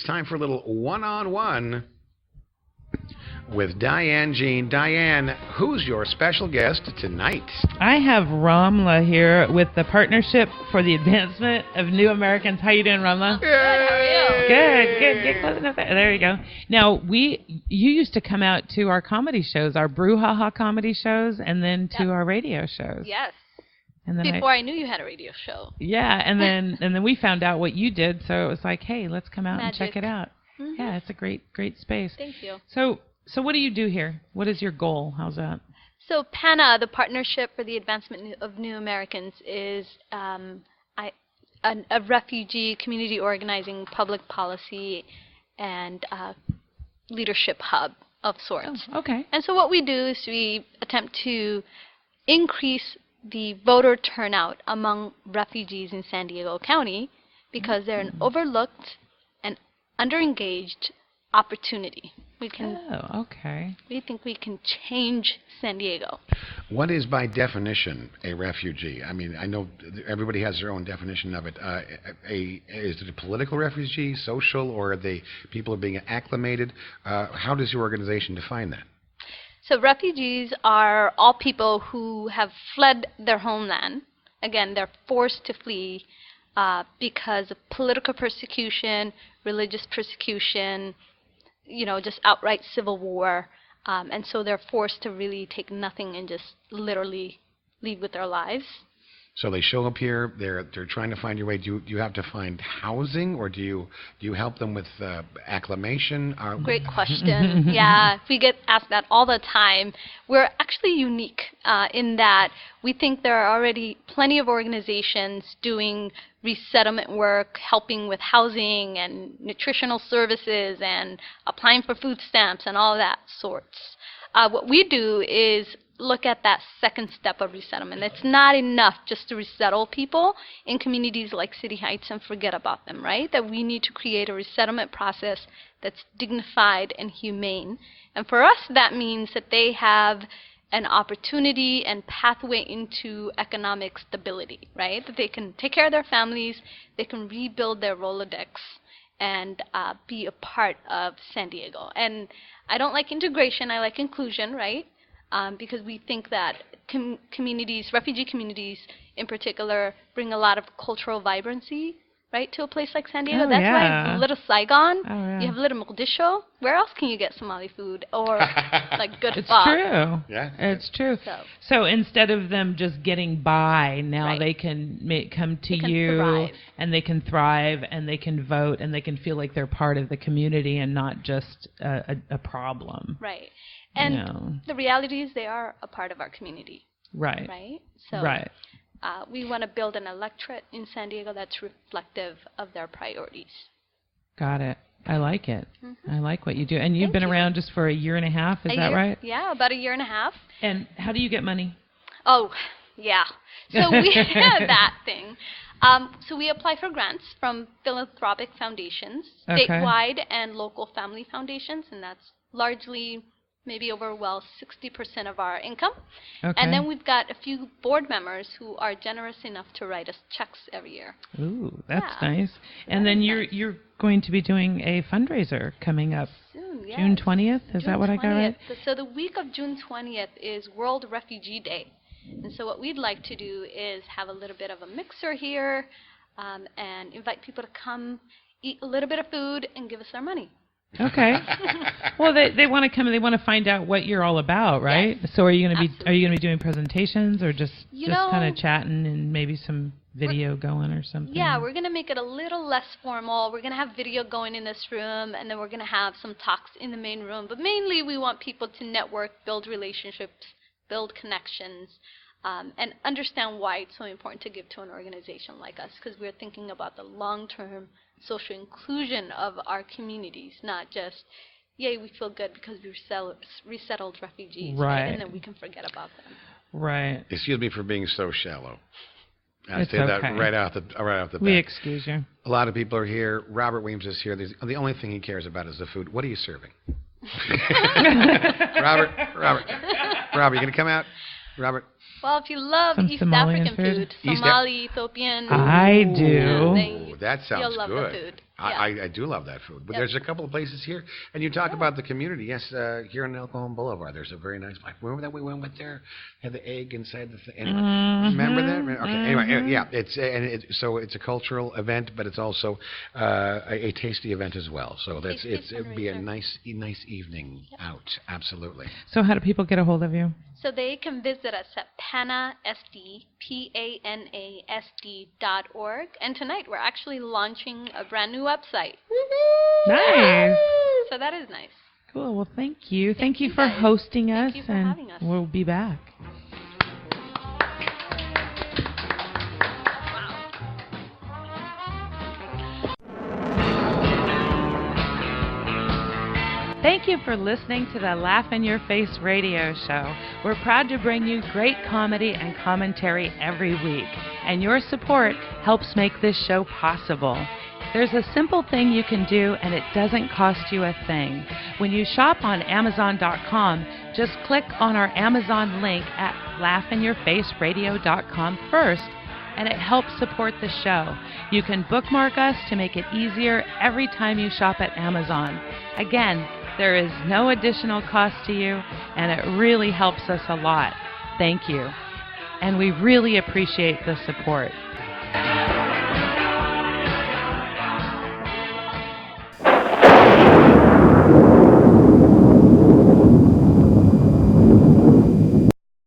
time for a little one-on-one with Diane Jean. Diane, who's your special guest tonight? I have Ramla here with the Partnership for the Advancement of New Americans. How you doing, Ramla? Good. How are you? Good. Get close enough. There you go. Now, you used to come out to our comedy shows, our brouhaha comedy shows, and then to our radio shows. Yes. And then Before I knew you had a radio show. Yeah, and then we found out what you did, so it was like, hey, let's come out and check it out. Mm-hmm. Yeah, it's a great space. Thank you. So what do you do here? What is your goal? How's that? So PANA, the Partnership for the Advancement of New Americans, is a refugee community organizing, public policy, and leadership hub of sorts. Oh, okay. And so what we do is we attempt to increase the voter turnout among refugees in San Diego County because they're an overlooked and underengaged opportunity. We think we can change San Diego. What is, by definition, a refugee? I mean, I know everybody has their own definition of it. Is it a political refugee, social, or are they people are being acclimated? How does your organization define that? So refugees are all people who have fled their homeland. Again, they're forced to flee because of political persecution, religious persecution, just outright civil war. And so they're forced to really take nothing and just literally leave with their lives. So they show up here, they're trying to find your way. Do you have to find housing, or do you help them with acclimation? Great question. Yeah, we get asked that all the time. We're actually unique in that we think there are already plenty of organizations doing resettlement work, helping with housing and nutritional services and applying for food stamps and all that sorts. What we do is look at that second step of resettlement. It's not enough just to resettle people in communities like City Heights and forget about them, right? That we need to create a resettlement process that's dignified and humane. And for us, that means that they have an opportunity and pathway into economic stability, right? That they can take care of their families, they can rebuild their Rolodex, and be a part of San Diego. And I don't like integration, I like inclusion, right? Because we think that communities, refugee communities in particular, bring a lot of cultural vibrancy, right, to a place like San Diego. That's why Little Saigon, you have Little Mogadishu. Where else can you get Somali food or like good It's pho? true. Yeah. It's true. So instead of them just getting by, now they can come to you thrive. And they can thrive and they can vote and they can feel like they're part of the community and not just a problem. Right. And the reality is they are a part of our community. Right. Right? So we want to build an electorate in San Diego that's reflective of their priorities. Got it. I like it. Mm-hmm. I like what you do. And you've been around just for a year and a half, is that right? Yeah, about a year and a half. And how do you get money? Oh, yeah. So we have that thing. So we apply for grants from philanthropic foundations, statewide and local family foundations, and that's largely maybe over 60% of our income. Okay. And then we've got a few board members who are generous enough to write us checks every year. Ooh, that's nice. And then you're going to be doing a fundraiser coming up soon, yes. June 20th? Is that what I got right? So the week of June 20th is World Refugee Day. And so what we'd like to do is have a little bit of a mixer here and invite people to come eat a little bit of food and give us their money. Okay. Well, they want to come and they want to find out what you're all about, right? Yes, so are you going to be doing presentations or just kind of chatting and maybe some video going or something? Yeah, we're going to make it a little less formal. We're going to have video going in this room, and then we're going to have some talks in the main room. But mainly we want people to network, build relationships, build connections, and understand why it's so important to give to an organization like us, because we're thinking about the long-term social inclusion of our communities, not just, yay, we feel good because we resettled refugees, right? And then we can forget about them. Right. Excuse me for being so shallow. I It's say that okay. right off the bat. We excuse you. A lot of people are here. Robert Weems is here. The only thing he cares about is the food. What are you serving? Robert, you going to come out? Robert. Well, if you love Some East Somalian African food? food, Somali, Ethiopian. I do. Yeah, That sounds you'll love good. the food. I do love that food. But Yep. there's a couple of places here, and you talk about the community. Yes, here on El Cajon Boulevard, there's a very nice. Remember that we went there, had the egg inside the thing. Anyway, remember that? Okay. Anyway, yeah, so it's a cultural event, but it's also a tasty event as well. So that's Tasty it would be a fundraiser. nice evening out. Absolutely. So how do people get a hold of you? So they can visit us at PANASD, PANASD.org. And tonight we're actually launching a brand new website. Nice. So that is nice. Cool. Well, thank you. Thank you you for guys. hosting us. Thank you for and having us. we'll be back. Thank you for listening to the Laugh in Your Face radio show. We're proud to bring you great comedy and commentary every week, and your support helps make this show possible. There's a simple thing you can do, and it doesn't cost you a thing. When you shop on Amazon.com, just click on our Amazon link at laughinyourfaceradio.com first, and it helps support the show. You can bookmark us to make it easier every time you shop at Amazon. Again, there is no additional cost to you, and it really helps us a lot. Thank you. And we really appreciate the support.